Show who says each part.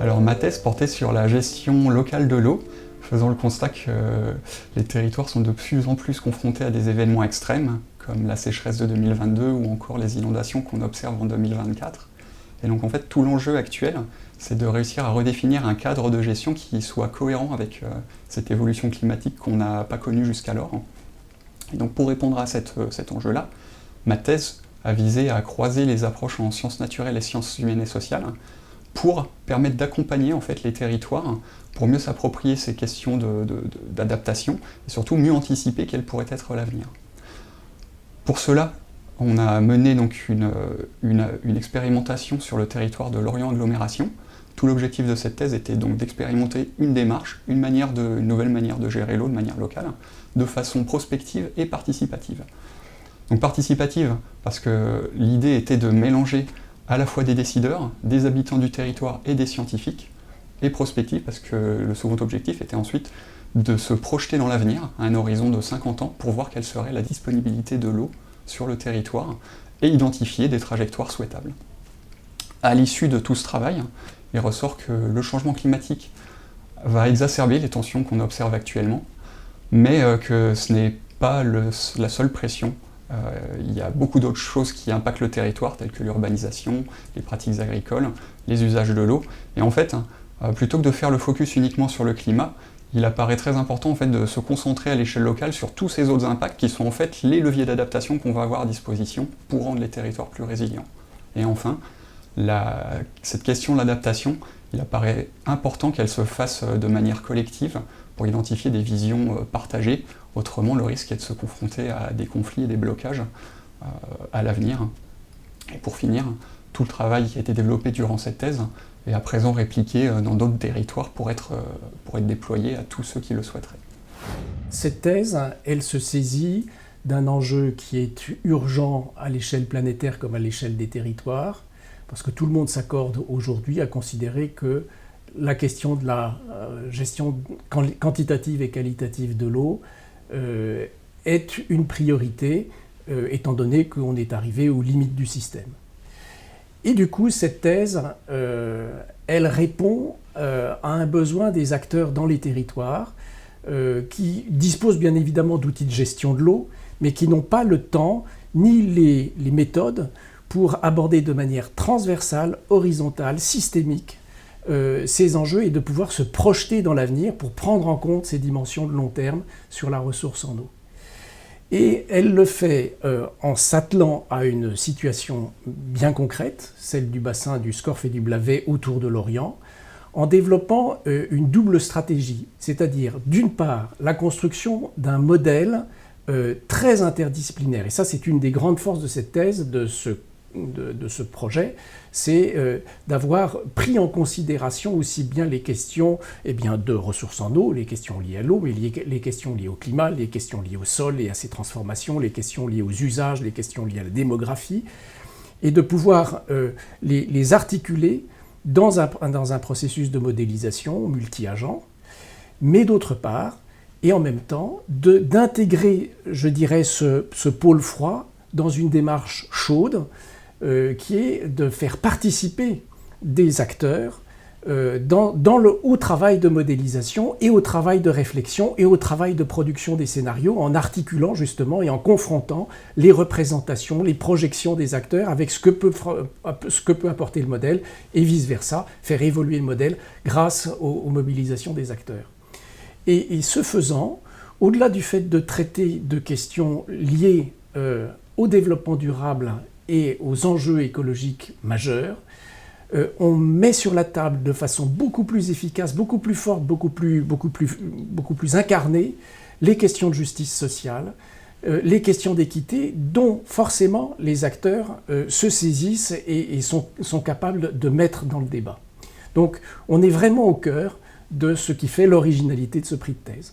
Speaker 1: Alors ma thèse portait sur la gestion locale de l'eau, faisant le constat que les territoires sont de plus en plus confrontés à des événements extrêmes, comme la sécheresse de 2022 ou encore les inondations qu'on observe en 2024. Et donc en fait tout l'enjeu actuel, c'est de réussir à redéfinir un cadre de gestion qui soit cohérent avec cette évolution climatique qu'on n'a pas connue jusqu'alors. Et donc pour répondre à cet enjeu-là, ma thèse a visé à croiser les approches en sciences naturelles et sciences humaines et sociales pour permettre d'accompagner en fait les territoires pour mieux s'approprier ces questions d'adaptation et surtout mieux anticiper quel pourrait être l'avenir. Pour cela, on a mené donc une expérimentation sur le territoire de Lorient Agglomération. Tout l'objectif de cette thèse était donc d'expérimenter une démarche, une nouvelle manière de gérer l'eau de manière locale, de façon prospective et participative. Donc participative parce que l'idée était de mélanger à la fois des décideurs, des habitants du territoire et des scientifiques, et prospective parce que le second objectif était ensuite de se projeter dans l'avenir, à un horizon de 50 ans, pour voir quelle serait la disponibilité de l'eau sur le territoire et identifier des trajectoires souhaitables. À l'issue de tout ce travail, il ressort que le changement climatique va exacerber les tensions qu'on observe actuellement, mais que ce n'est pas la seule pression. Il y a beaucoup d'autres choses qui impactent le territoire, telles que l'urbanisation, les pratiques agricoles, les usages de l'eau. Et en fait, plutôt que de faire le focus uniquement sur le climat, il apparaît très important en fait, de se concentrer à l'échelle locale sur tous ces autres impacts qui sont en fait les leviers d'adaptation qu'on va avoir à disposition pour rendre les territoires plus résilients. Et enfin, cette question de l'adaptation, il apparaît important qu'elle se fasse de manière collective pour identifier des visions partagées. Autrement, le risque est de se confronter à des conflits et des blocages à l'avenir. Et pour finir, tout le travail qui a été développé durant cette thèse est à présent répliqué dans d'autres territoires pour être déployé à tous ceux qui le souhaiteraient.
Speaker 2: Cette thèse, elle se saisit d'un enjeu qui est urgent à l'échelle planétaire comme à l'échelle des territoires, parce que tout le monde s'accorde aujourd'hui à considérer que la question de la gestion quantitative et qualitative de l'eau est une priorité, étant donné qu'on est arrivé aux limites du système. Et du coup, cette thèse, elle répond à un besoin des acteurs dans les territoires qui disposent bien évidemment d'outils de gestion de l'eau, mais qui n'ont pas le temps ni les méthodes pour aborder de manière transversale, horizontale, systémique ces enjeux et de pouvoir se projeter dans l'avenir pour prendre en compte ces dimensions de long terme sur la ressource en eau. Et elle le fait en s'attelant à une situation bien concrète, celle du bassin du Scorff et du Blavet autour de Lorient, en développant une double stratégie, c'est-à-dire d'une part la construction d'un modèle très interdisciplinaire. Et ça, c'est une des grandes forces de cette thèse, de ce projet, c'est d'avoir pris en considération aussi bien les questions de ressources en eau, les questions liées à l'eau, mais les questions liées au climat, les questions liées au sol et à ses transformations, les questions liées aux usages, les questions liées à la démographie, et de pouvoir les articuler dans un processus de modélisation multi-agent, mais d'autre part, et en même temps, d'intégrer, je dirais, ce pôle froid dans une démarche chaude, qui est de faire participer des acteurs au travail de modélisation et au travail de réflexion et au travail de production des scénarios en articulant justement et en confrontant les représentations, les projections des acteurs avec ce que peut apporter le modèle et vice-versa, faire évoluer le modèle grâce aux mobilisations des acteurs. Et ce faisant, au-delà du fait de traiter de questions liées au développement durable et aux enjeux écologiques majeurs, on met sur la table de façon beaucoup plus efficace, beaucoup plus forte, beaucoup plus incarnée, les questions de justice sociale, les questions d'équité, dont forcément les acteurs se saisissent et sont capables de mettre dans le débat. Donc on est vraiment au cœur de ce qui fait l'originalité de ce prix de thèse.